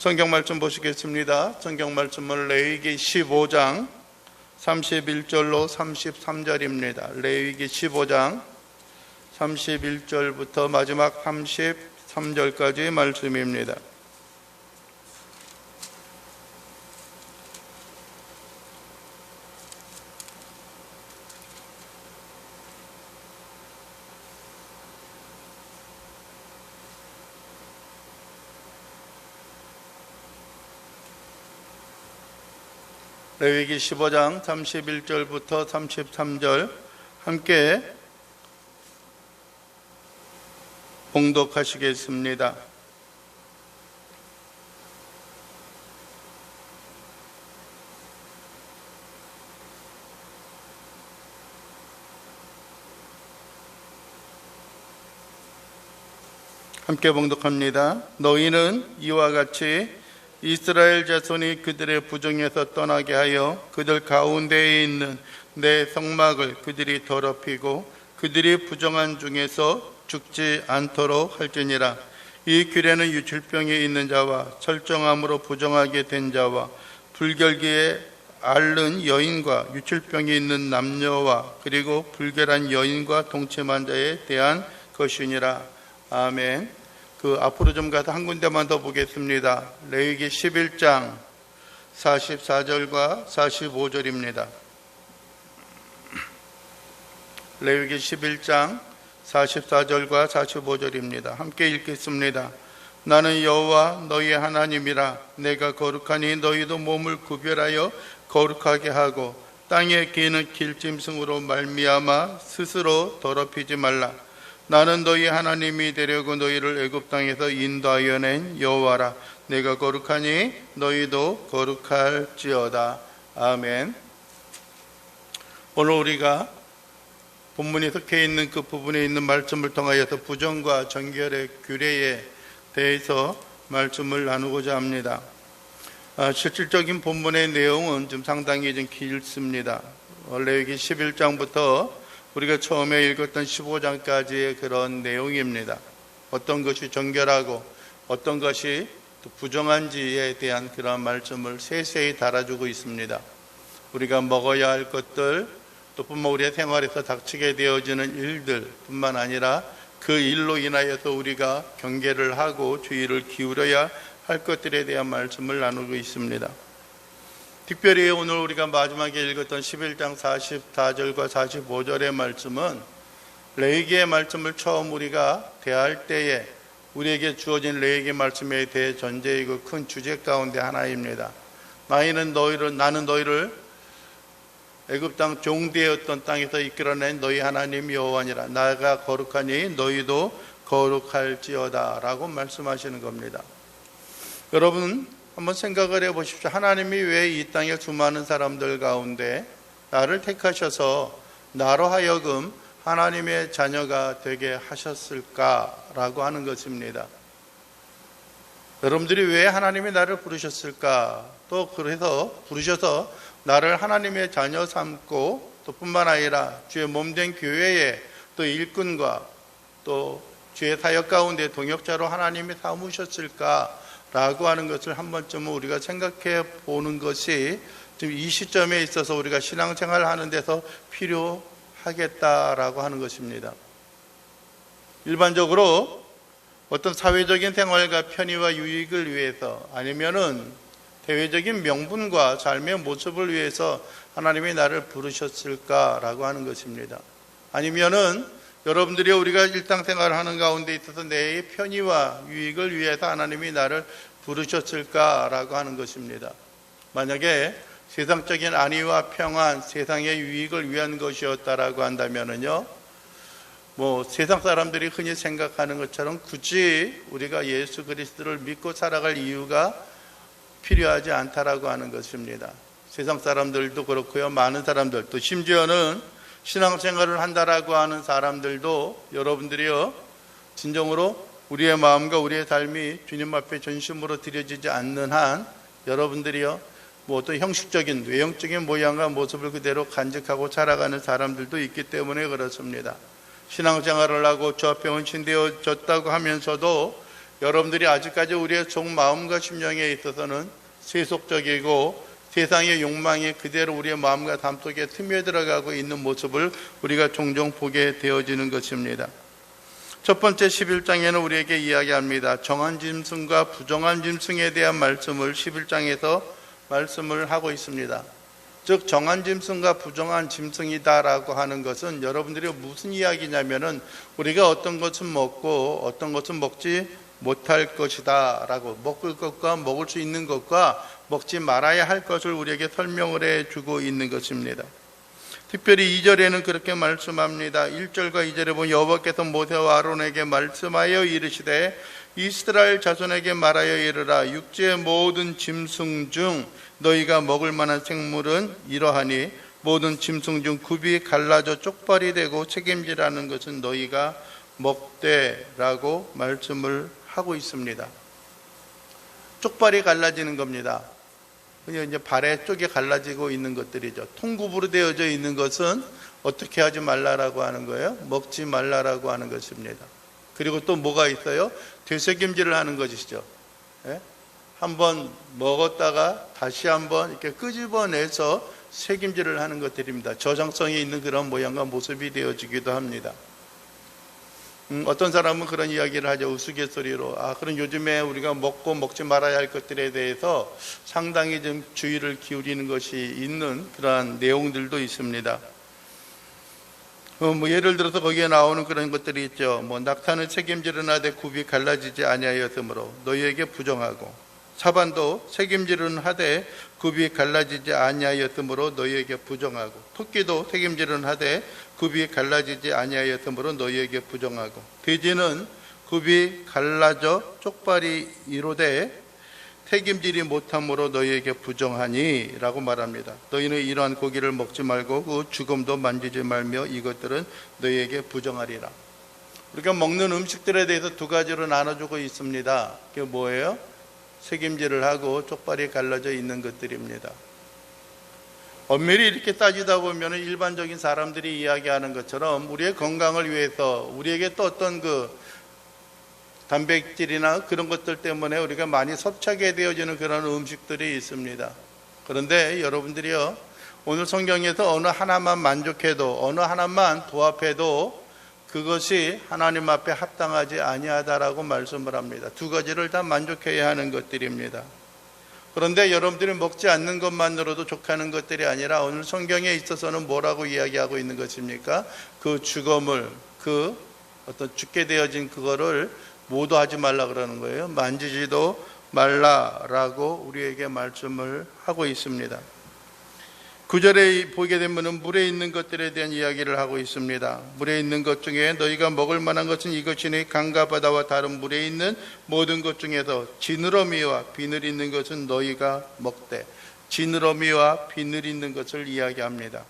성경 말씀 보시겠습니다. 성경 말씀은 레위기 15장 31절로 33절입니다. 레위기 15장 31절부터 마지막 33절까지의 말씀입니다. 레위기 15장 31절부터 33절 함께 봉독하시겠습니다. 함께 봉독합니다. 너희는 이와 같이 이스라엘 자손이 그들의 부정에서 떠나게 하여 그들 가운데에 있는 내 성막을 그들이 더럽히고 그들이 부정한 중에서 죽지 않도록 할지니라. 이 규례는 유출병이 있는 자와 철정함으로 부정하게 된 자와 불결기에 앓는 여인과 유출병이 있는 남녀와 그리고 불결한 여인과 동침한 자에 대한 것이니라. 아멘. 앞으로 좀 가서 한 군데만 더 보겠습니다. 레위기 11장 44절과 45절입니다. 레위기 11장 44절과 45절입니다. 함께 읽겠습니다. 나는 여호와 너희 하나님이라. 내가 거룩하니 너희도 몸을 구별하여 거룩하게 하고 땅에 기는 길짐승으로 말미암아 스스로 더럽히지 말라. 나는 너희 하나님이 되려고 너희를 애굽 땅에서 인도하여 낸 여호와라. 내가 거룩하니 너희도 거룩할지어다. 아멘. 오늘 우리가 본문에 속해 있는 그 부분에 있는 말씀을 통하여서 부정과 정결의 규례에 대해서 말씀을 나누고자 합니다. 실질적인 본문의 내용은 좀 상당히 좀 길습니다. 레위기 11장부터 우리가 처음에 읽었던 15장까지의 그런 내용입니다. 어떤 것이 정결하고 어떤 것이 부정한지에 대한 그런 말씀을 세세히 달아주고 있습니다. 우리가 먹어야 할 것들, 또 뿐만 우리의 생활에서 닥치게 되어지는 일들 뿐만 아니라 그 일로 인하여서 우리가 경계를 하고 주의를 기울여야 할 것들에 대한 말씀을 나누고 있습니다. 특별히 오늘 우리가 마지막에 읽었던 11장 44절과 45절의 말씀은 레위기의 말씀을 처음 우리가 대할 때에 우리에게 주어진 레위기 말씀에 대해 전제이고 큰 주제 가운데 하나입니다. 나는 너희를 애굽 땅 종되었던 땅에서 이끌어낸 너희 하나님 여호와니라. 나가 거룩하니 너희도 거룩할지어다 라고 말씀하시는 겁니다. 여러분 한번 생각을 해보십시오. 하나님이 왜 이 땅의 수많은 사람들 가운데 나를 택하셔서 나로 하여금 하나님의 자녀가 되게 하셨을까라고 하는 것입니다. 여러분들이 왜 하나님이 나를 부르셨을까? 또 그래서 부르셔서 나를 하나님의 자녀 삼고 또 뿐만 아니라 주의 몸된 교회에 또 일꾼과 또 주의 사역 가운데 동역자로 하나님이 삼으셨을까? 라고 하는 것을 한 번쯤은 우리가 생각해 보는 것이 지금 이 시점에 있어서 우리가 신앙생활을 하는 데서 필요하겠다라고 하는 것입니다. 일반적으로 어떤 사회적인 생활과 편의와 유익을 위해서 아니면은 대외적인 명분과 삶의 모습을 위해서 하나님이 나를 부르셨을까라고 하는 것입니다. 아니면은 여러분들이 우리가 일상생활을 하는 가운데 있어서 내 편의와 유익을 위해서 하나님이 나를 부르셨을까라고 하는 것입니다. 만약에 세상적인 안위와 평안, 세상의 유익을 위한 것이었다라고 한다면은요, 세상 사람들이 흔히 생각하는 것처럼 굳이 우리가 예수 그리스도를 믿고 살아갈 이유가 필요하지 않다라고 하는 것입니다. 세상 사람들도 그렇고요, 많은 사람들, 또 심지어는 신앙생활을 한다라고 하는 사람들도 여러분들이요, 진정으로 우리의 마음과 우리의 삶이 주님 앞에 전심으로 드려지지 않는 한 여러분들이요, 어떤 형식적인 외형적인 모양과 모습을 그대로 간직하고 살아가는 사람들도 있기 때문에 그렇습니다. 신앙생활을 하고 주 앞에 헌신되어졌다고 하면서도 여러분들이 아직까지 우리의 속마음과 심령에 있어서는 세속적이고 세상의 욕망이 그대로 우리의 마음과 담속에 스며 들어가고 있는 모습을 우리가 종종 보게 되어지는 것입니다. 첫 번째 11장에는 우리에게 이야기합니다. 정한 짐승과 부정한 짐승에 대한 말씀을 11장에서 말씀을 하고 있습니다. 즉 정한 짐승과 부정한 짐승이다라고 하는 것은 여러분들이 무슨 이야기냐면은 우리가 어떤 것은 먹고 어떤 것은 먹지 못할 것이다 라고, 먹을 것과 먹을 수 있는 것과 먹지 말아야 할 것을 우리에게 설명을 해주고 있는 것입니다. 특별히 2절에는 그렇게 말씀합니다. 1절과 2절에 보면 여호와께서 모세와 아론에게 말씀하여 이르시되 이스라엘 자손에게 말하여 이르라. 육지의 모든 짐승 중 너희가 먹을 만한 생물은 이러하니 모든 짐승 중 굽이 갈라져 쪽발이 되고 책임지라는 것은 너희가 먹되라고 말씀을 하고 있습니다. 쪽발이 갈라지는 겁니다. 이제 발의 쪽이 갈라지고 있는 것들이죠. 통굽으로 되어져 있는 것은 어떻게 하지 말라라고 하는 거예요? 먹지 말라라고 하는 것입니다. 그리고 또 뭐가 있어요? 되새김질을 하는 것이죠. 예? 한번 먹었다가 다시 한번 이렇게 끄집어내서 새김질을 하는 것들입니다. 저장성이 있는 그런 모양과 모습이 되어지기도 합니다. 어떤 사람은 그런 이야기를 하죠. 우스갯소리로. 그럼 요즘에 우리가 먹고 먹지 말아야 할 것들에 대해서 상당히 좀 주의를 기울이는 것이 있는 그러한 내용들도 있습니다. 예를 들어서 거기에 나오는 그런 것들이 있죠. 낙타는 책임질은 하되 굽이 갈라지지 아니하였으므로 너희에게 부정하고, 사반도 책임질은 하되 굽이 갈라지지 아니하였으므로 너희에게 부정하고, 토끼도 책임질은 하되 굽이 갈라지지 아니하였으므로 너희에게 부정하고, 돼지는 굽이 갈라져 쪽발이 이로되 책임지리 못함으로 너희에게 부정하니 라고 말합니다. 너희는 이러한 고기를 먹지 말고 그 죽음도 만지지 말며 이것들은 너희에게 부정하리라. 우리가 먹는 음식들에 대해서 두 가지로 나눠주고 있습니다. 그게 뭐예요? 책임질을 하고 쪽발이 갈라져 있는 것들입니다. 엄밀히 이렇게 따지다 보면 일반적인 사람들이 이야기하는 것처럼 우리의 건강을 위해서 우리에게 또 어떤 단백질이나 그런 것들 때문에 우리가 많이 섭취하게 되어지는 그런 음식들이 있습니다. 그런데 여러분들이요, 오늘 성경에서 어느 하나만 만족해도, 어느 하나만 도합해도 그것이 하나님 앞에 합당하지 아니하다라고 말씀을 합니다. 두 가지를 다 만족해야 하는 것들입니다. 그런데 여러분들이 먹지 않는 것만으로도 족하는 것들이 아니라 오늘 성경에 있어서는 뭐라고 이야기하고 있는 것입니까? 그 죽음을, 그 어떤 죽게 되어진 그거를 모두 하지 말라 그러는 거예요. 만지지도 말라라고 우리에게 말씀을 하고 있습니다. 9절에 보게 되면 물에 있는 것들에 대한 이야기를 하고 있습니다. 물에 있는 것 중에 너희가 먹을 만한 것은 이것이니 강과 바다와 다른 물에 있는 모든 것 중에서 지느러미와 비늘 있는 것은 너희가 먹되. 지느러미와 비늘 있는 것을 이야기합니다.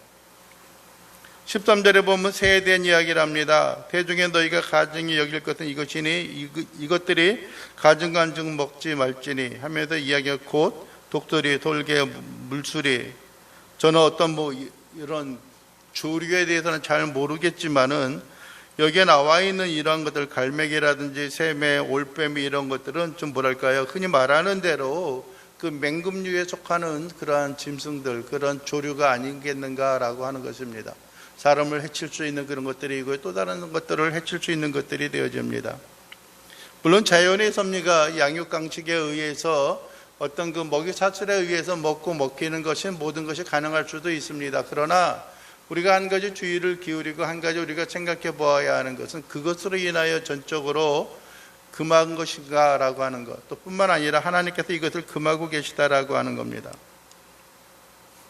13절에 보면 새에 대한 이야기를 합니다. 대중에 너희가 가증히 여길 것은 이것이니 이것들이 가증간증 먹지 말지니 하면서 이야기가 곧 독수리, 돌개, 물수리. 저는 어떤 이런 조류에 대해서는 잘 모르겠지만은 여기에 나와 있는 이런 것들, 갈매기라든지 새매, 올빼미 이런 것들은 좀 뭐랄까요, 흔히 말하는 대로 그 맹금류에 속하는 그러한 짐승들, 그런 조류가 아니겠는가라고 하는 것입니다. 사람을 해칠 수 있는 그런 것들이고 또 다른 것들을 해칠 수 있는 것들이 되어집니다. 물론 자연의 섭리가 양육강식에 의해서 어떤 그 먹이 사슬에 의해서 먹고 먹히는 것이 모든 것이 가능할 수도 있습니다. 그러나 우리가 한 가지 주의를 기울이고 한 가지 우리가 생각해 보아야 하는 것은 그것으로 인하여 전적으로 금한 것인가 라고 하는 것, 또 뿐만 아니라 하나님께서 이것을 금하고 계시다라고 하는 겁니다.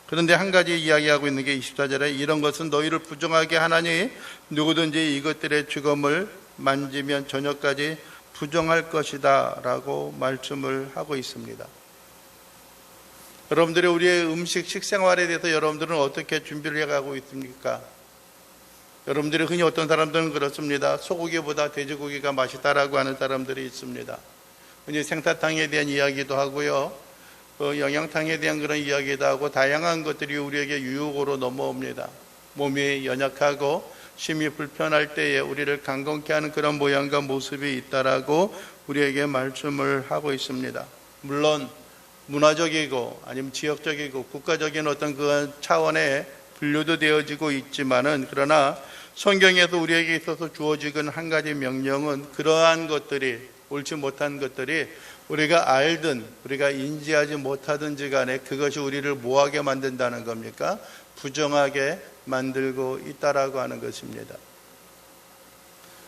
그런데 한 가지 이야기하고 있는 게 24절에 이런 것은 너희를 부정하게 하나니 누구든지 이것들의 죽음을 만지면 저녁까지 부정할 것이다 라고 말씀을 하고 있습니다. 여러분들이 우리의 음식, 식생활에 대해서 여러분들은 어떻게 준비를 해가고 있습니까? 여러분들이 흔히 어떤 사람들은 그렇습니다. 소고기보다 돼지고기가 맛있다라고 하는 사람들이 있습니다. 흔히 생사탕에 대한 이야기도 하고요, 영양탕에 대한 그런 이야기도 하고 다양한 것들이 우리에게 유혹으로 넘어옵니다. 몸이 연약하고 심히 불편할 때에 우리를 강건케 하는 그런 모양과 모습이 있다라고 우리에게 말씀을 하고 있습니다. 물론 문화적이고 아니면 지역적이고 국가적인 어떤 그 차원의 분류도 되어지고 있지만은, 그러나 성경에서 우리에게 있어서 주어지는 한 가지 명령은 그러한 것들이, 옳지 못한 것들이 우리가 알든 우리가 인지하지 못하든지 간에 그것이 우리를 뭐하게 만든다는 겁니까? 부정하게 만들고 있다라고 하는 것입니다.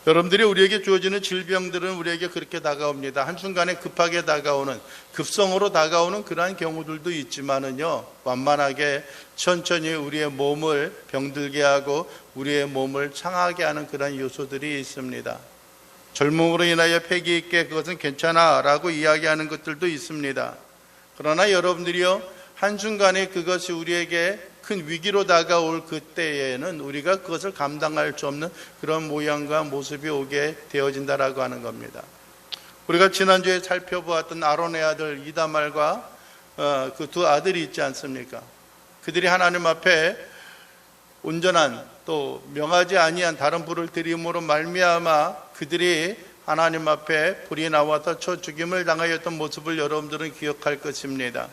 여러분들이 우리에게 주어지는 질병들은 우리에게 그렇게 다가옵니다. 한순간에 급하게 다가오는, 급성으로 다가오는 그러한 경우들도 있지만은요, 완만하게 천천히 우리의 몸을 병들게 하고 우리의 몸을 상하게 하는 그러한 요소들이 있습니다. 젊음으로 인하여 패기 있게 그것은 괜찮아 라고 이야기하는 것들도 있습니다. 그러나 여러분들이요, 한순간에 그것이 우리에게 큰 위기로 다가올 그때에는 우리가 그것을 감당할 수 없는 그런 모양과 모습이 오게 되어진다라고 하는 겁니다. 우리가 지난주에 살펴보았던 아론의 아들 이다말과 그 두 아들이 있지 않습니까? 그들이 하나님 앞에 온전한 또 명하지 아니한 다른 불을 드림으로 말미암아 그들이 하나님 앞에 불이 나와서 쳐 죽임을 당하였던 모습을 여러분들은 기억할 것입니다.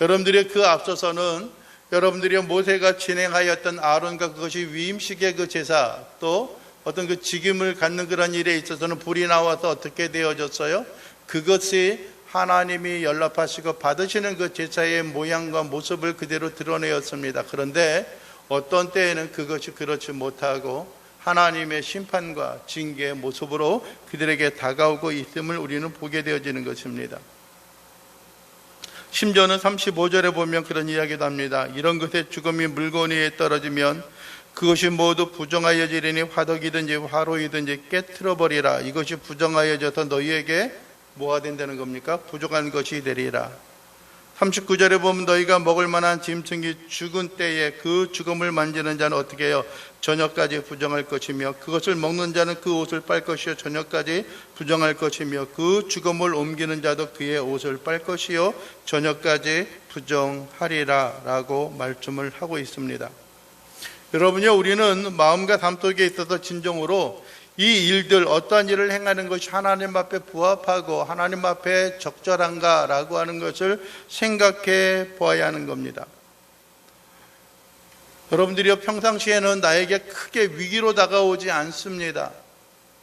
여러분들의 그 앞서서는 여러분들이 모세가 진행하였던 아론과 그것이 위임식의 그 제사, 또 어떤 그 직임을 갖는 그런 일에 있어서는 불이 나와서 어떻게 되어졌어요? 그것이 하나님이 연락하시고 받으시는 그 제사의 모양과 모습을 그대로 드러내었습니다. 그런데 어떤 때에는 그것이 그렇지 못하고 하나님의 심판과 징계의 모습으로 그들에게 다가오고 있음을 우리는 보게 되어지는 것입니다. 심지어는 35절에 보면 그런 이야기도 합니다. 이런 것에 죽음이 물건 위에 떨어지면 그것이 모두 부정하여지리니 화덕이든지 화로이든지 깨트려버리라. 이것이 부정하여져서 너희에게 뭐가 된다는 겁니까? 부족한 것이 되리라. 39절에 보면 너희가 먹을 만한 짐승이 죽은 때에 그 죽음을 만지는 자는 어떻게 해요? 저녁까지 부정할 것이며 그것을 먹는 자는 그 옷을 빨 것이요 저녁까지 부정할 것이며 그 죽음을 옮기는 자도 그의 옷을 빨 것이요 저녁까지 부정하리라 라고 말씀을 하고 있습니다. 여러분요, 우리는 마음과 삶 속에 있어서 진정으로 이 일들, 어떠한 일을 행하는 것이 하나님 앞에 부합하고 하나님 앞에 적절한가라고 하는 것을 생각해 보아야 하는 겁니다. 여러분들이 평상시에는 나에게 크게 위기로 다가오지 않습니다.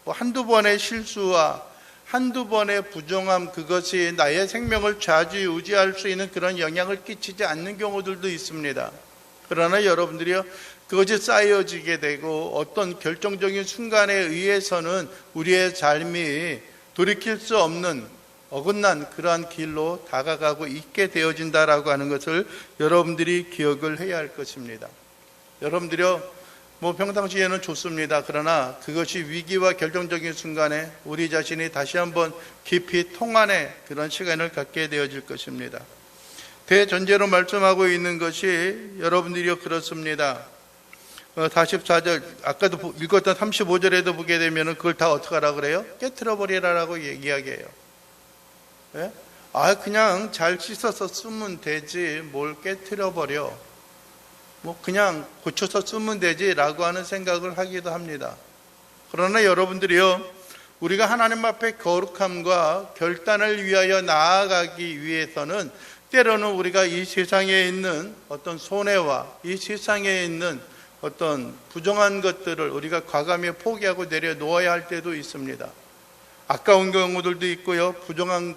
한두 번의 실수와 한두 번의 부정함, 그것이 나의 생명을 좌지우지할 수 있는 그런 영향을 끼치지 않는 경우들도 있습니다. 그러나 여러분들이요, 그것이 쌓여지게 되고 어떤 결정적인 순간에 의해서는 우리의 삶이 돌이킬 수 없는 어긋난 그러한 길로 다가가고 있게 되어진다라고 하는 것을 여러분들이 기억을 해야 할 것입니다. 여러분들이요, 평상시에는 좋습니다. 그러나 그것이 위기와 결정적인 순간에 우리 자신이 다시 한번 깊이 통한의 그런 시간을 갖게 되어질 것입니다. 대전제로 말씀하고 있는 것이 여러분들이요, 그렇습니다. 44절, 아까도 읽었던 35절에도 보게 되면 그걸 다 어떻게 하라 그래요? 깨트려버리라라고 이야기해요. 예? 그냥 잘 씻어서 쓰면 되지, 뭘 깨트려버려. 그냥 고쳐서 쓰면 되지 라고 하는 생각을 하기도 합니다. 그러나 여러분들이요, 우리가 하나님 앞에 거룩함과 결단을 위하여 나아가기 위해서는 때로는 우리가 이 세상에 있는 어떤 손해와 이 세상에 있는 어떤 부정한 것들을 우리가 과감히 포기하고 내려놓아야 할 때도 있습니다. 아까운 경우들도 있고요, 부정한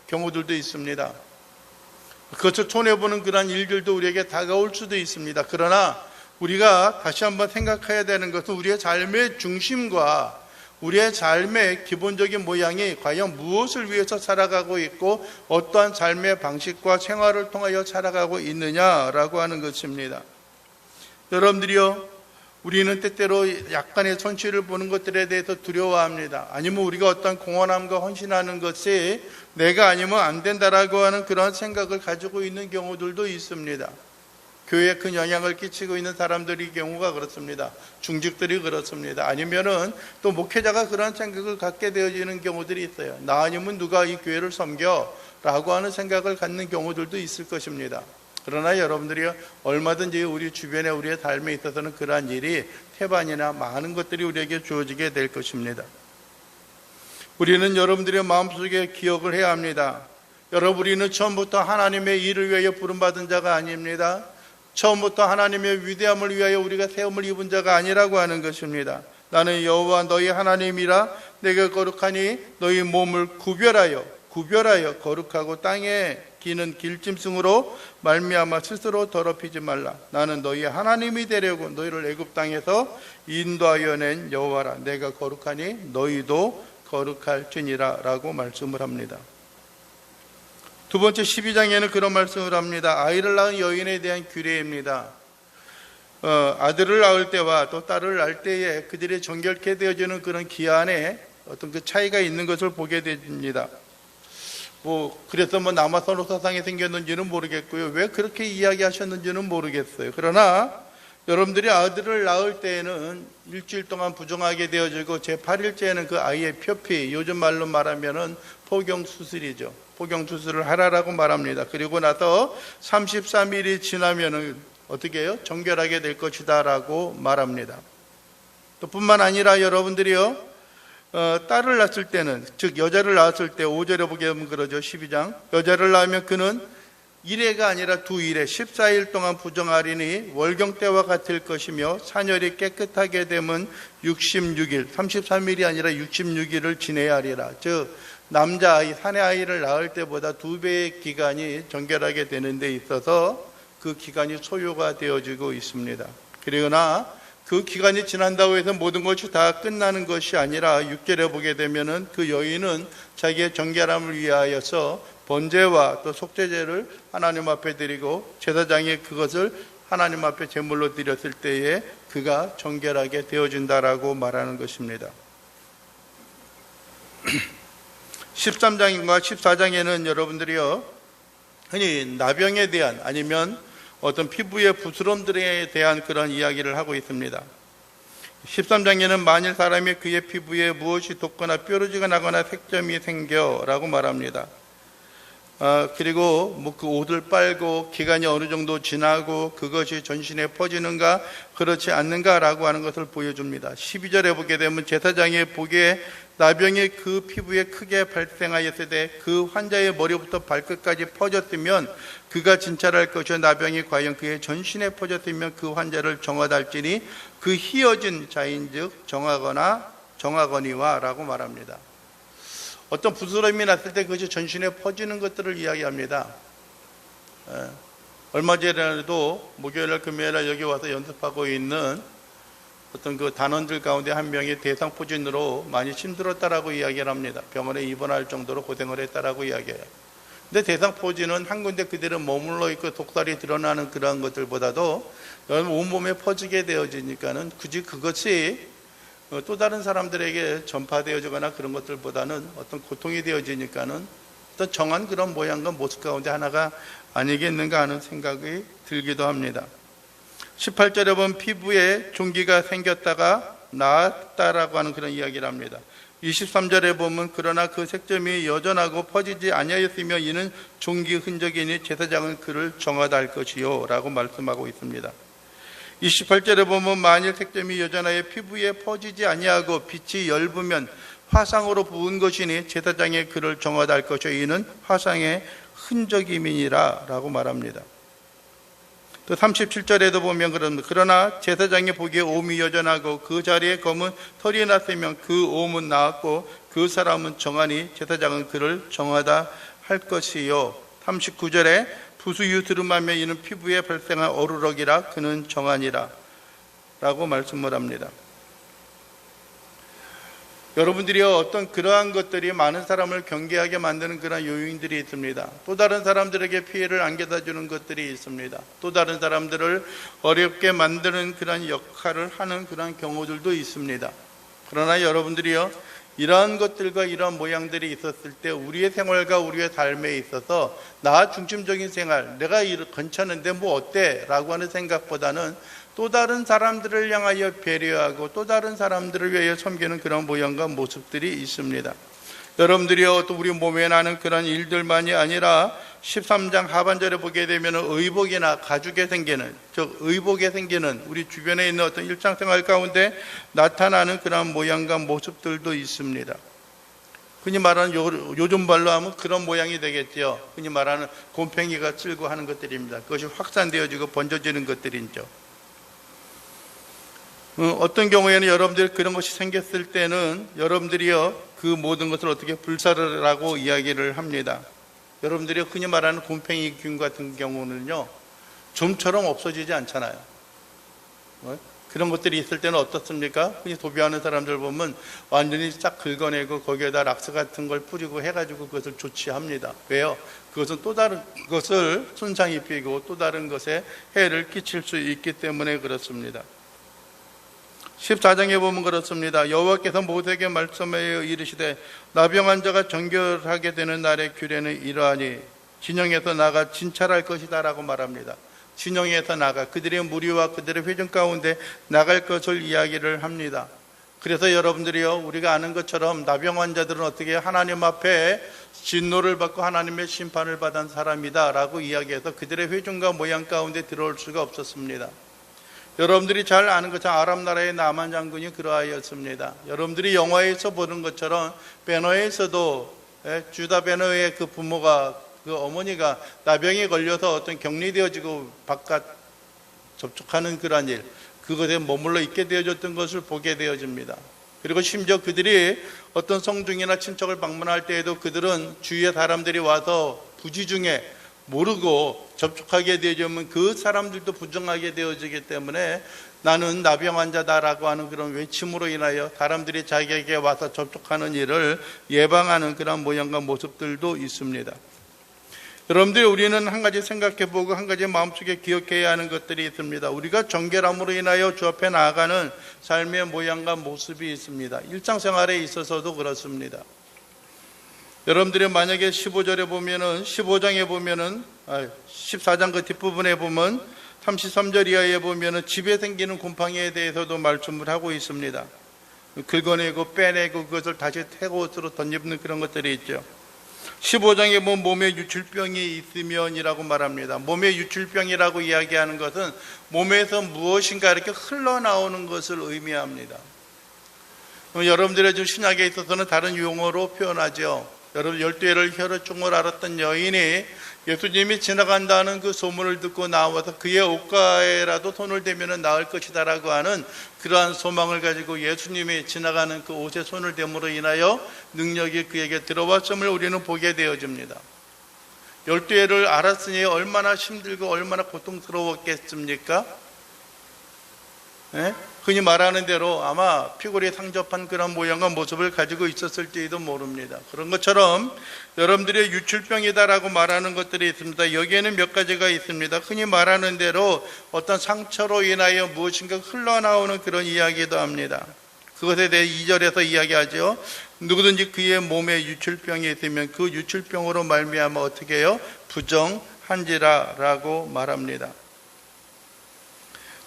경우들도 있습니다. 그것을 손해보는 그런 일들도 우리에게 다가올 수도 있습니다. 그러나 우리가 다시 한번 생각해야 되는 것은 우리의 삶의 중심과 우리의 삶의 기본적인 모양이 과연 무엇을 위해서 살아가고 있고 어떠한 삶의 방식과 생활을 통하여 살아가고 있느냐라고 하는 것입니다. 여러분들이요, 우리는 때때로 약간의 손실을 보는 것들에 대해서 두려워합니다. 아니면 우리가 어떤 공헌함과 헌신하는 것이 내가 아니면 안 된다라고 하는 그런 생각을 가지고 있는 경우들도 있습니다. 교회에 큰 영향을 끼치고 있는 사람들의 경우가 그렇습니다. 중직들이 그렇습니다. 아니면은 또 목회자가 그런 생각을 갖게 되어지는 경우들이 있어요. 나 아니면 누가 이 교회를 섬겨? 라고 하는 생각을 갖는 경우들도 있을 것입니다. 그러나 여러분들이 얼마든지 우리 주변에 우리의 삶에 있어서는 그러한 일이 태반이나 많은 것들이 우리에게 주어지게 될 것입니다. 우리는 여러분들의 마음속에 기억을 해야 합니다. 여러분, 우리는 처음부터 하나님의 일을 위하여 부름받은 자가 아닙니다. 처음부터 하나님의 위대함을 위하여 우리가 세움을 입은 자가 아니라고 하는 것입니다. 나는 여호와 너희 하나님이라. 내가 거룩하니 너희 몸을 구별하여 거룩하고 땅에 기는 길짐승으로 말미암아 스스로 더럽히지 말라. 나는 너희 하나님이 되려고 너희를 애굽 땅에서 인도하여 낸 여호와라. 내가 거룩하니 너희도 거룩할지니라 라고 말씀을 합니다. 두 번째 12장에는 그런 말씀을 합니다. 아이를 낳은 여인에 대한 규례입니다. 아들을 낳을 때와 또 딸을 낳을 때에 그들이 정결케 되어지는 그런 기한에 어떤 그 차이가 있는 것을 보게 됩니다. 그래서 남아선호사상이 생겼는지는 모르겠고요. 왜 그렇게 이야기하셨는지는 모르겠어요. 그러나 여러분들이 아들을 낳을 때에는 일주일 동안 부정하게 되어지고 제8일째에는 그 아이의 표피, 요즘 말로 말하면은 포경수술이죠. 포경수술을 하라라고 말합니다. 그리고 나서 33일이 지나면은 어떻게 해요? 정결하게 될 것이다 라고 말합니다. 또 뿐만 아니라 여러분들이요, 딸을 낳았을 때는, 즉 여자를 낳았을 때 5절에 보게 되면 그러죠. 12장. 여자를 낳으면 그는 1회가 아니라 2일에 14일 동안 부정하리니 월경 때와 같을 것이며 산열이 깨끗하게 되면 66일, 33일이 아니라 66일을 지내야 하리라. 즉 남자아이, 사내아이를 낳을 때보다 2배의 기간이 정결하게 되는 데 있어서 그 기간이 소요가 되어지고 있습니다. 그러나 그 기간이 지난다고 해서 모든 것이 다 끝나는 것이 아니라 6절에 보게 되면은 그 여인은 자기의 정결함을 위하여서 번제와 또 속죄제를 하나님 앞에 드리고 제사장이 그것을 하나님 앞에 제물로 드렸을 때에 그가 정결하게 되어진다라고 말하는 것입니다. 13장과 14장에는 여러분들이요, 흔히 나병에 대한 아니면 어떤 피부의 부스럼들에 대한 그런 이야기를 하고 있습니다. 13장에는 만일 사람이 그의 피부에 무엇이 돋거나 뾰루지가 나거나 색점이 생겨라고 말합니다. 그리고 그 옷을 빨고 기간이 어느 정도 지나고 그것이 전신에 퍼지는가 그렇지 않는가라고 하는 것을 보여줍니다. 12절에 보게 되면 제사장이 보기에 나병이 그 피부에 크게 발생하였을 때 그 환자의 머리부터 발끝까지 퍼졌으면 그가 진찰할 것이요, 나병이 과연 그의 전신에 퍼졌으면 그 환자를 정하달지니 그 희어진 자인즉 정하거니와 라고 말합니다. 어떤 부스럼이 났을 때 그것이 전신에 퍼지는 것들을 이야기합니다. 얼마 전에도 목요일날 금요일날 여기 와서 연습하고 있는 어떤 그 단원들 가운데 한 명이 대상포진으로 많이 힘들었다라고 이야기를 합니다. 병원에 입원할 정도로 고생을 했다라고 이야기해요. 근데 대상포진은 한 군데 그대로 머물러 있고 독살이 드러나는 그러한 것들보다도 온몸에 퍼지게 되어지니까는 굳이 그것이 또 다른 사람들에게 전파되어지거나 그런 것들보다는 어떤 고통이 되어지니까는 어떤 정한 그런 모양과 모습 가운데 하나가 아니겠는가 하는 생각이 들기도 합니다. 18절에 보면 피부에 종기가 생겼다가 나았다라고 하는 그런 이야기를 합니다. 23절에 보면 그러나 그 색점이 여전하고 퍼지지 아니하였으며 이는 종기 흔적이니 제사장은 그를 정하다 할 것이요 라고 말씀하고 있습니다. 28절에 보면 만일 색점이 여전하여 피부에 퍼지지 아니하고 빛이 엷으면 화상으로 부은 것이니 제사장의 그를 정하다 할 것이요 이는 화상의 흔적임이니라 라고 말합니다. 또 37절에도 보면 그럽니다. 그러나 제사장이 보기에 옴이 여전하고 그 자리에 검은 털이 났으면 그 옴은 나았고 그 사람은 정하니 제사장은 그를 정하다 할 것이요. 39절에 부수유 들음하며 이는 피부에 발생한 어루럭이라 그는 정하니라 라고 말씀을 합니다. 여러분들이 어떤 그러한 것들이 많은 사람을 경계하게 만드는 그런 요인들이 있습니다. 또 다른 사람들에게 피해를 안겨다 주는 것들이 있습니다. 또 다른 사람들을 어렵게 만드는 그런 역할을 하는 그런 경우들도 있습니다. 그러나 여러분들이요, 이러한 것들과 이러한 모양들이 있었을 때 우리의 생활과 우리의 삶에 있어서 나 중심적인 생활, 내가 괜찮은데 뭐 어때? 라고 하는 생각보다는 또 다른 사람들을 향하여 배려하고 또 다른 사람들을 위하여 섬기는 그런 모양과 모습들이 있습니다. 여러분들이요, 또 우리 몸에 나는 그런 일들만이 아니라 13장 하반절에 보게 되면 의복이나 가죽에 생기는, 즉 의복에 생기는 우리 주변에 있는 어떤 일상생활 가운데 나타나는 그런 모양과 모습들도 있습니다. 흔히 말하는 요즘 말로 하면 그런 모양이 되겠죠. 흔히 말하는 곰팡이가 쓸고 하는 것들입니다. 그것이 확산되어지고 번져지는 것들이죠. 어떤 경우에는 여러분들이 그런 것이 생겼을 때는 여러분들이요 그 모든 것을 어떻게 불사르라고 이야기를 합니다. 여러분들이 흔히 말하는 곰팡이균 같은 경우는요 좀처럼 없어지지 않잖아요. 그런 것들이 있을 때는 어떻습니까? 흔히 도배하는 사람들 보면 완전히 싹 긁어내고 거기에다 락스 같은 걸 뿌리고 해가지고 그것을 조치합니다. 왜요? 그것은 또 다른 것을 손상 입히고 또 다른 것에 해를 끼칠 수 있기 때문에 그렇습니다. 14장에 보면 그렇습니다. 여호와께서 모세에게 말씀하여 이르시되 나병한 자가 정결하게 되는 날의 규례는 이러하니 진영에서 나가 진찰할 것이다 라고 말합니다. 진영에서 나가 그들의 무리와 그들의 회중 가운데 나갈 것을 이야기를 합니다. 그래서 여러분들이요 우리가 아는 것처럼 나병 환자들은 어떻게 하나님 앞에 진노를 받고 하나님의 심판을 받은 사람이다 라고 이야기해서 그들의 회중과 모양 가운데 들어올 수가 없었습니다. 여러분들이 잘 아는 것처럼 아랍 나라의 나만 장군이 그러하였습니다. 여러분들이 영화에서 보는 것처럼 베너에서도 주다 베너의 그 부모가 그 어머니가 나병에 걸려서 어떤 격리되어지고 바깥 접촉하는 그러한 일, 그것에 머물러 있게 되어졌던 것을 보게 되어집니다. 그리고 심지어 그들이 어떤 성중이나 친척을 방문할 때에도 그들은 주위의 사람들이 와서 부지 중에 모르고 접촉하게 되어지면 그 사람들도 부정하게 되어지기 때문에 나는 나병 환자다라고 하는 그런 외침으로 인하여 사람들이 자기에게 와서 접촉하는 일을 예방하는 그런 모양과 모습들도 있습니다. 여러분들 우리는 한 가지 생각해보고 한 가지 마음속에 기억해야 하는 것들이 있습니다. 우리가 정결함으로 인하여 주 앞에 나아가는 삶의 모양과 모습이 있습니다. 일상생활에 있어서도 그렇습니다. 여러분들이 만약에 15장에 보면은 14장 그 뒷부분에 보면 33절 이하에 보면은 집에 생기는 곰팡이에 대해서도 말씀을 하고 있습니다. 긁어내고 빼내고 그것을 다시 태고옷으로 덧입는 그런 것들이 있죠. 15장에 보면 몸에 유출병이 있으면이라고 말합니다. 몸에 유출병이라고 이야기하는 것은 몸에서 무엇인가 이렇게 흘러나오는 것을 의미합니다. 여러분들의 좀 신약에 있어서는 다른 용어로 표현하죠. 여러분 12해를 혈우증을 앓았던 여인이 예수님이 지나간다는 그 소문을 듣고 나와서 그의 옷가에라도 손을 대면 나을 것이다 라고 하는 그러한 소망을 가지고 예수님이 지나가는 그 옷에 손을 댐으로 인하여 능력이 그에게 들어왔음을 우리는 보게 되어집니다. 12해를 앓았으니 얼마나 힘들고 얼마나 고통스러웠겠습니까? 네? 흔히 말하는 대로 아마 피골이 상접한 그런 모양과 모습을 가지고 있었을지도 모릅니다. 그런 것처럼 여러분들의 유출병이다라고 말하는 것들이 있습니다. 여기에는 몇 가지가 있습니다. 흔히 말하는 대로 어떤 상처로 인하여 무엇인가 흘러나오는 그런 이야기도 합니다. 그것에 대해 2절에서 이야기하죠. 누구든지 그의 몸에 유출병이 있으면 그 유출병으로 말미암아 어떻게 해요? 부정한지라 라고 말합니다.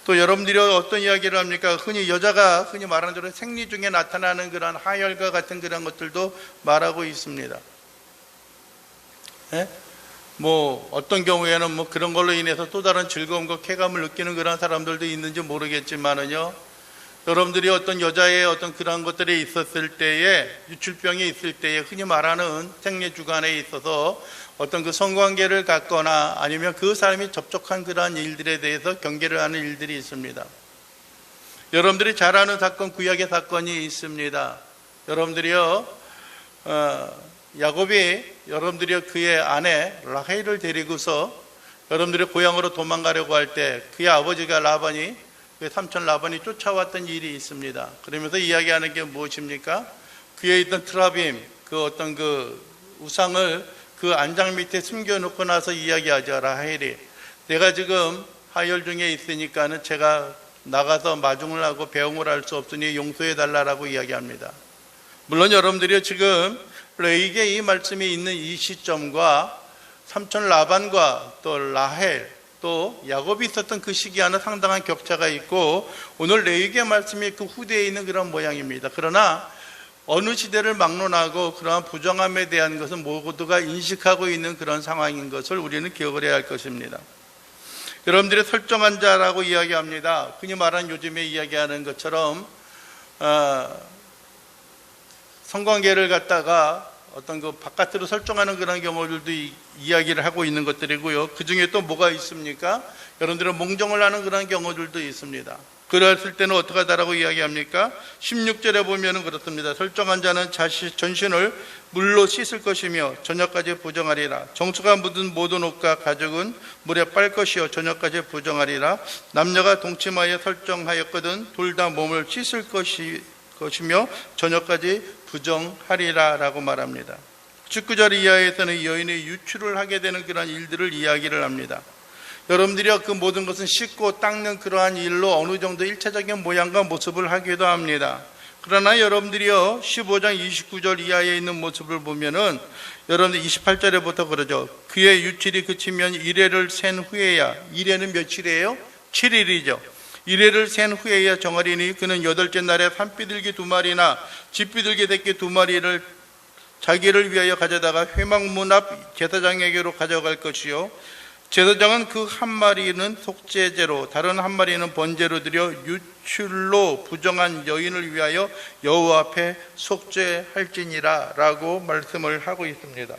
또 여러분들이 어떤 이야기를 합니까? 흔히 여자가 흔히 말하는 대로 생리 중에 나타나는 그런 하혈과 같은 그런 것들도 말하고 있습니다. 네? 뭐 어떤 경우에는 뭐 그런 걸로 인해서 또 다른 즐거움과 쾌감을 느끼는 그런 사람들도 있는지 모르겠지만은요. 여러분들이 어떤 여자의 어떤 그런 것들이 있었을 때에 유출병이 있을 때에 흔히 말하는 생리 주간에 있어서 어떤 그 성관계를 갖거나 아니면 그 사람이 접촉한 그러한 일들에 대해서 경계를 하는 일들이 있습니다. 여러분들이 잘 아는 사건, 구약의 사건이 있습니다. 여러분들이요, 야곱이 여러분들이 그의 아내 라헬을 데리고서 여러분들이 고향으로 도망가려고 할 때 그의 아버지가 라반이 그 삼촌 라반이 쫓아왔던 일이 있습니다. 그러면서 이야기하는 게 무엇입니까? 그에 있던 트라빔, 그 어떤 그 우상을 그 안장 밑에 숨겨놓고 나서 이야기하죠. 라헬이 내가 지금 하혈 중에 있으니까는 제가 나가서 마중을 하고 배웅을 할 수 없으니 용서해달라고 이야기합니다. 물론 여러분들이 지금 레이게 이 말씀이 있는 이 시점과 삼촌 라반과 또 라헬 또 야곱이 있었던 그 시기와는 상당한 격차가 있고 오늘 레이게 말씀이 그 후대에 있는 그런 모양입니다. 그러나 어느 시대를 막론하고 그러한 부정함에 대한 것은 모두가 인식하고 있는 그런 상황인 것을 우리는 기억을 해야 할 것입니다. 여러분들이 설정한 자라고 이야기합니다. 흔히 말하는 요즘에 이야기하는 것처럼 성관계를 갖다가 어떤 그 바깥으로 설정하는 그런 경우들도 이야기를 하고 있는 것들이고요. 그 중에 또 뭐가 있습니까? 여러분들은 몽정을 하는 그런 경우들도 있습니다. 그랬을 때는 어떻게 하다라고 이야기합니까? 16절에 보면은 그렇습니다. 설정한 자는 전신을 물로 씻을 것이며 저녁까지 부정하리라. 정수가 묻은 모든 옷과 가죽은 물에 빨 것이요 저녁까지 부정하리라. 남녀가 동침하여 설정하였거든 둘 다 몸을 씻을 것이며 저녁까지 부정하리라 라고 말합니다. 19절 이하에서는 여인의 유출을 하게 되는 그런 일들을 이야기를 합니다. 여러분들이 그 모든 것은 씻고 닦는 그러한 일로 어느 정도 일차적인 모양과 모습을 하기도 합니다. 그러나 여러분들이요 15장 29절 이하에 있는 모습을 보면은 여러분들 28절에부터 그러죠. 그의 유출이 그치면 이레를 센 후에야, 이레는 며칠이에요? 7일이죠. 이레를 센 후에야 정하리니 그는 8째 날에 산비둘기 2마리나 집비둘기 새끼 2마리를 자기를 위하여 가져다가 회막문 앞 제사장에게로 가져갈 것이요 제사장은 그 한 마리는 속죄제로 다른 한 마리는 번제로 드려 유출로 부정한 여인을 위하여 여호와 앞에 속죄할지니라 라고 말씀을 하고 있습니다.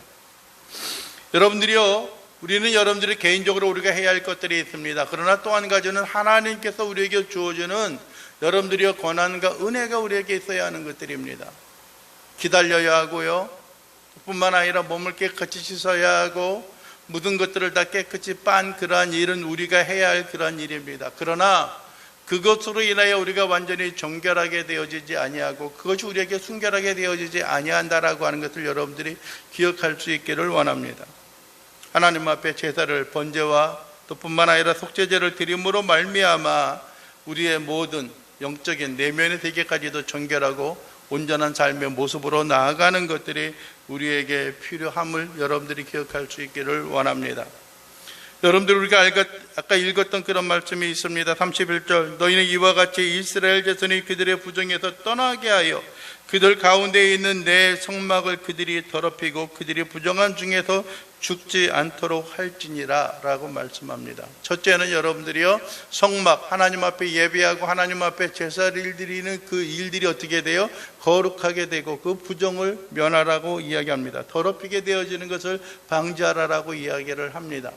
여러분들이요 우리는 여러분들이 개인적으로 우리가 해야 할 것들이 있습니다. 그러나 또 한 가지는 하나님께서 우리에게 주어주는 여러분들이요 권한과 은혜가 우리에게 있어야 하는 것들입니다. 기다려야 하고요 뿐만 아니라 몸을 깨끗이 씻어야 하고 모든 것들을 다 깨끗이 빤 그러한 일은 우리가 해야 할 그러한 일입니다. 그러나 그것으로 인하여 우리가 완전히 정결하게 되어지지 아니하고 그것이 우리에게 순결하게 되어지지 아니한다라고 하는 것을 여러분들이 기억할 수 있기를 원합니다. 하나님 앞에 제사를 번제와 또 뿐만 아니라 속죄제를 드림으로 말미암아 우리의 모든 영적인 내면의 세계까지도 정결하고 온전한 삶의 모습으로 나아가는 것들이 우리에게 필요함을 여러분들이 기억할 수 있기를 원합니다. 여러분들 우리가 아까 읽었던 그런 말씀이 있습니다. 31절 너희는 이와 같이 이스라엘 자손이 그들의 부정에서 떠나게 하여 그들 가운데에 있는 내 성막을 그들이 더럽히고 그들이 부정한 중에서 죽지 않도록 할지니라 라고 말씀합니다. 첫째는 여러분들이요 성막 하나님 앞에 예배하고 하나님 앞에 제사를 드리는 그 일들이 어떻게 돼요? 거룩하게 되고 그 부정을 면하라고 이야기합니다. 더럽히게 되어지는 것을 방지하라라고 이야기를 합니다.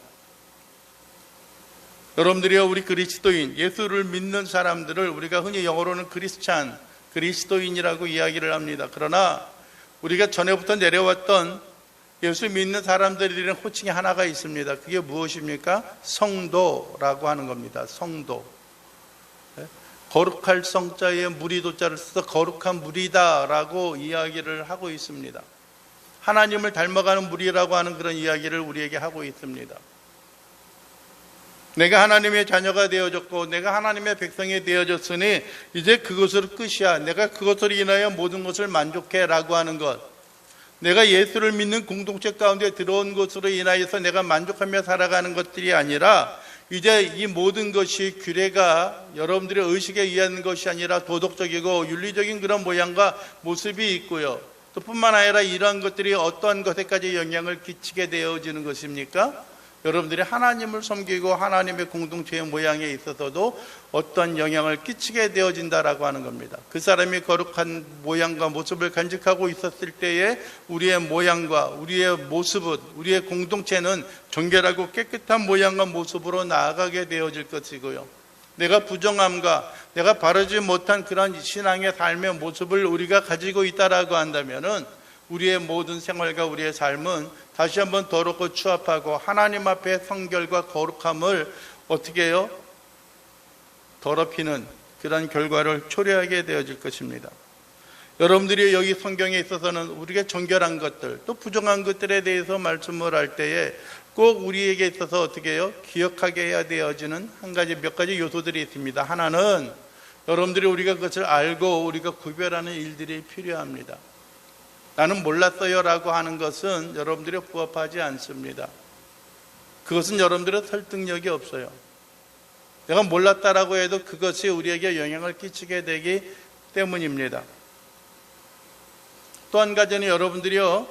여러분들이요 우리 그리스도인 예수를 믿는 사람들을 우리가 흔히 영어로는 크리스찬 그리스도인이라고 이야기를 합니다. 그러나 우리가 전에부터 내려왔던 예수 믿는 사람들이라는 호칭이 하나가 있습니다. 그게 무엇입니까? 성도라고 하는 겁니다. 성도. 거룩할 성자에 무리도자를 써서 거룩한 무리다라고 이야기를 하고 있습니다. 하나님을 닮아가는 무리라고 하는 그런 이야기를 우리에게 하고 있습니다. 내가 하나님의 자녀가 되어졌고 내가 하나님의 백성이 되어졌으니 이제 그것으로 끝이야. 내가 그것으로 인하여 모든 것을 만족해 라고 하는 것. 내가 예수를 믿는 공동체 가운데 들어온 것으로 인하여서 내가 만족하며 살아가는 것들이 아니라 이제 이 모든 것이 규례가 여러분들의 의식에 의한 것이 아니라 도덕적이고 윤리적인 그런 모양과 모습이 있고요. 또 뿐만 아니라 이러한 것들이 어떠한 것에까지 영향을 끼치게 되어지는 것입니까? 여러분들이 하나님을 섬기고 하나님의 공동체의 모양에 있어서도 어떤 영향을 끼치게 되어진다라고 하는 겁니다. 그 사람이 거룩한 모양과 모습을 간직하고 있었을 때에 우리의 모양과 우리의 모습은 우리의 공동체는 정결하고 깨끗한 모양과 모습으로 나아가게 되어질 것이고요. 내가 부정함과 내가 바르지 못한 그런 신앙의 삶의 모습을 우리가 가지고 있다라고 한다면은 우리의 모든 생활과 우리의 삶은 다시 한번 더럽고 추합하고 하나님 앞에 성결과 거룩함을 어떻게 해요? 더럽히는 그런 결과를 초래하게 되어질 것입니다. 여러분들이 여기 성경에 있어서는 우리가 정결한 것들 또 부정한 것들에 대해서 말씀을 할 때에 꼭 우리에게 있어서 어떻게 해요? 기억하게 해야 되어지는 몇 가지 요소들이 있습니다. 하나는 여러분들이 우리가 그것을 알고 우리가 구별하는 일들이 필요합니다. 나는 몰랐어요 라고 하는 것은 여러분들이 부합하지 않습니다. 그것은 여러분들의 설득력이 없어요. 내가 몰랐다라고 해도 그것이 우리에게 영향을 끼치게 되기 때문입니다. 또 한 가지는 여러분들이요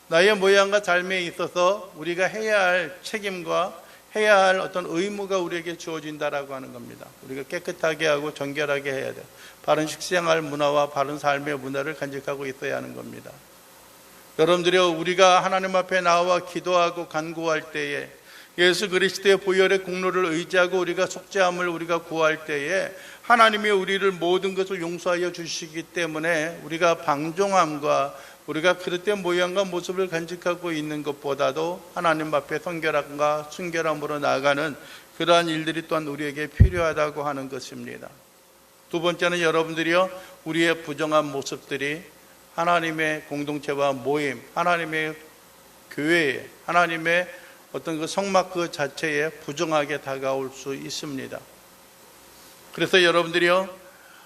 나의 모양과 삶에 있어서 우리가 해야 할 책임과 해야 할 어떤 의무가 우리에게 주어진다라고 하는 겁니다. 우리가 깨끗하게 하고 정결하게 해야 돼요. 바른 식생활 문화와 바른 삶의 문화를 간직하고 있어야 하는 겁니다. 여러분들이 우리가 하나님 앞에 나와 기도하고 간구할 때에 예수 그리스도의 보혈의 공로를 의지하고 우리가 속죄함을 우리가 구할 때에 하나님이 우리를 모든 것을 용서하여 주시기 때문에 우리가 방종함과 우리가 그릇된 모양과 모습을 간직하고 있는 것보다도 하나님 앞에 성결함과 순결함으로 나아가는 그러한 일들이 또한 우리에게 필요하다고 하는 것입니다. 두 번째는 여러분들이요, 우리의 부정한 모습들이 하나님의 공동체와 모임, 하나님의 교회에, 하나님의 어떤 그 성막 그 자체에 부정하게 다가올 수 있습니다. 그래서 여러분들이요,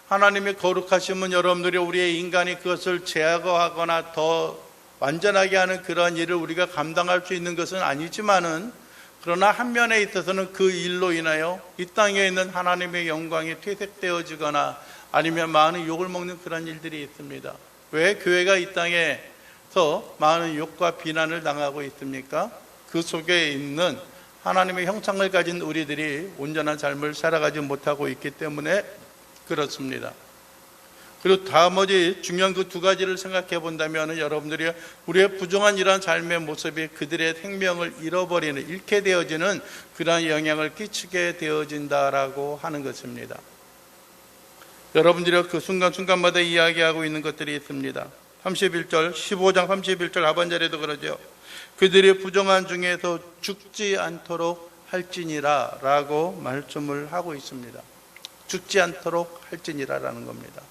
하나님의 거룩하심은 여러분들이 우리의 인간이 그것을 제거하거나 더 완전하게 하는 그러한 일을 우리가 감당할 수 있는 것은 아니지만은, 그러나 한 면에 있어서는 그 일로 인하여 이 땅에 있는 하나님의 영광이 퇴색되어지거나 아니면 많은 욕을 먹는 그런 일들이 있습니다. 왜 교회가 이 땅에서 많은 욕과 비난을 당하고 있습니까? 그 속에 있는 하나님의 형상을 가진 우리들이 온전한 삶을 살아가지 못하고 있기 때문에 그렇습니다. 그리고 나머지 중요한 그 두 가지를 생각해 본다면 여러분들이 우리의 부정한 이러한 삶의 모습이 그들의 생명을 잃게 되어지는 그러한 영향을 끼치게 되어진다라고 하는 것입니다. 여러분들이 그 순간순간마다 이야기하고 있는 것들이 있습니다. 31절, 15장 31절 하반절에도 그러죠. 그들의 부정한 중에서 죽지 않도록 할지니라 라고 말씀을 하고 있습니다. 죽지 않도록 할지니라라는 겁니다.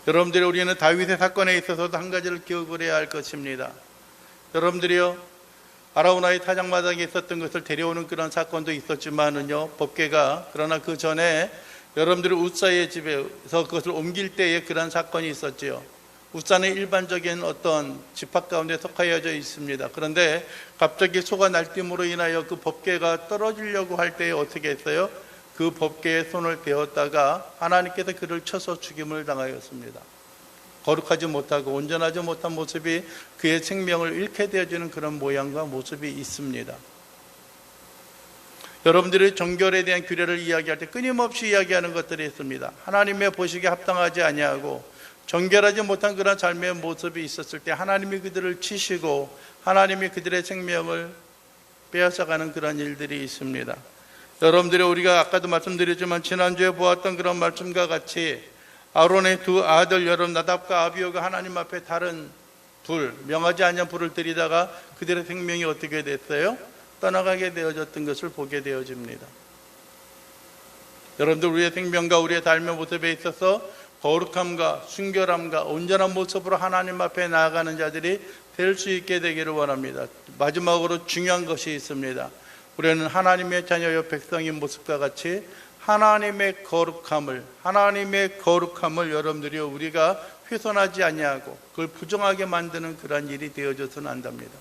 여러분들이 우리는 다윗의 사건에 있어서도 한 가지를 기억을 해야 할 것입니다. 여러분들이요, 아라우나의 타작마당에 있었던 것을 데려오는 그런 사건도 있었지만은요, 법궤가, 그러나 그 전에 여러분들이 우사의 집에서 그것을 옮길 때에 그런 사건이 있었지요. 우사는 일반적인 어떤 집합 가운데 속하여져 있습니다. 그런데 갑자기 소가 날뛰므로 인하여 그 법궤가 떨어지려고 할 때에 어떻게 했어요? 그 법궤에 손을 대었다가 하나님께서 그를 쳐서 죽임을 당하였습니다. 거룩하지 못하고 온전하지 못한 모습이 그의 생명을 잃게 되어지는 그런 모양과 모습이 있습니다. 여러분들이 정결에 대한 규례를 이야기할 때 끊임없이 이야기하는 것들이 있습니다. 하나님의 보시기에 합당하지 아니하고 정결하지 못한 그런 삶의 모습이 있었을 때 하나님이 그들을 치시고 하나님이 그들의 생명을 빼앗아가는 그런 일들이 있습니다. 여러분들이 우리가 아까도 말씀드렸지만 지난주에 보았던 그런 말씀과 같이 아론의 두 아들 여러분 나답과 아비후가 하나님 앞에 다른 명하지 않은 불을 들이다가 그들의 생명이 어떻게 됐어요? 떠나가게 되어졌던 것을 보게 되어집니다. 여러분들 우리의 생명과 우리의 삶의 모습에 있어서 거룩함과 순결함과 온전한 모습으로 하나님 앞에 나아가는 자들이 될 수 있게 되기를 원합니다. 마지막으로 중요한 것이 있습니다. 우리는 하나님의 자녀여 백성인 모습과 같이 하나님의 거룩함을 여러분들이 우리가 훼손하지 아니하고 그걸 부정하게 만드는 그런 일이 되어져서는 안 됩니다.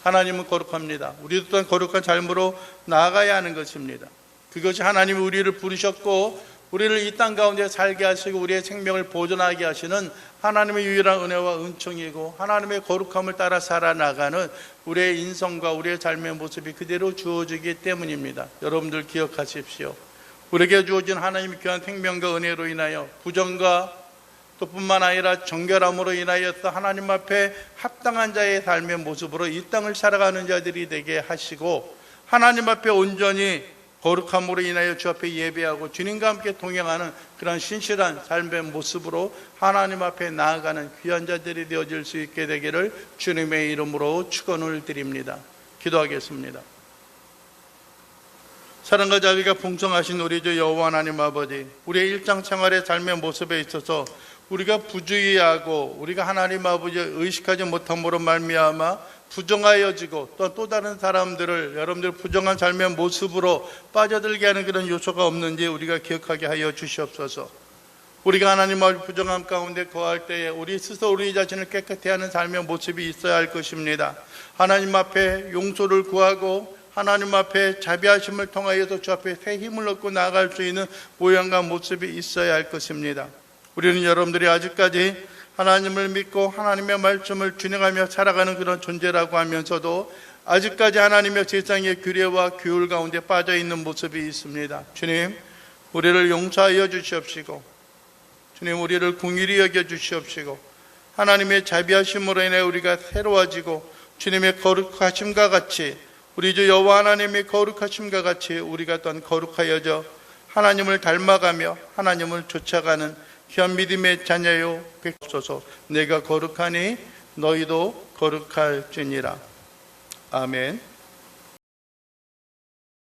하나님은 거룩합니다. 우리도 또한 거룩한 삶으로 나아가야 하는 것입니다. 그것이 하나님이 우리를 부르셨고 우리를 이 땅 가운데 살게 하시고 우리의 생명을 보존하게 하시는 하나님의 유일한 은혜와 은총이고 하나님의 거룩함을 따라 살아나가는 우리의 인성과 우리의 삶의 모습이 그대로 주어지기 때문입니다. 여러분들 기억하십시오. 우리에게 주어진 하나님의 귀한 생명과 은혜로 인하여 부정과 또 뿐만 아니라 정결함으로 인하여서 하나님 앞에 합당한 자의 삶의 모습으로 이 땅을 살아가는 자들이 되게 하시고 하나님 앞에 온전히 거룩함으로 인하여 주 앞에 예배하고 주님과 함께 동행하는 그런 신실한 삶의 모습으로 하나님 앞에 나아가는 귀한 자들이 되어질 수 있게 되기를 주님의 이름으로 축원을 드립니다. 기도하겠습니다. 사랑과 자비가 풍성하신 우리 주 여호와 하나님 아버지, 우리의 일상생활의 삶의 모습에 있어서 우리가 부주의하고 우리가 하나님 아버지를 의식하지 못함으로 말미암아 부정하여지고 또 다른 사람들을 여러분들 부정한 삶의 모습으로 빠져들게 하는 그런 요소가 없는지 우리가 기억하게 하여 주시옵소서. 우리가 하나님 앞에 부정함 가운데 거할 때에 우리 스스로 우리 자신을 깨끗게 하는 삶의 모습이 있어야 할 것입니다. 하나님 앞에 용서를 구하고 하나님 앞에 자비하심을 통하여서 주 앞에 새 힘을 얻고 나아갈 수 있는 모양과 모습이 있어야 할 것입니다. 우리는 여러분들이 아직까지 하나님을 믿고 하나님의 말씀을 준행하며 살아가는 그런 존재라고 하면서도 아직까지 하나님의 세상의 규례와 규율 가운데 빠져 있는 모습이 있습니다. 주님, 우리를 용서하여 주시옵시고, 주님, 우리를 긍휼히 여겨 주시옵시고, 하나님의 자비하심으로 인해 우리가 새로워지고 주님의 거룩하심과 같이, 우리 주 여호와 하나님의 거룩하심과 같이 우리가 또한 거룩하여져 하나님을 닮아가며 하나님을 쫓아가는 귀한 믿음의 자녀요 백소서. 내가 거룩하니 너희도 거룩할지니라. 아멘.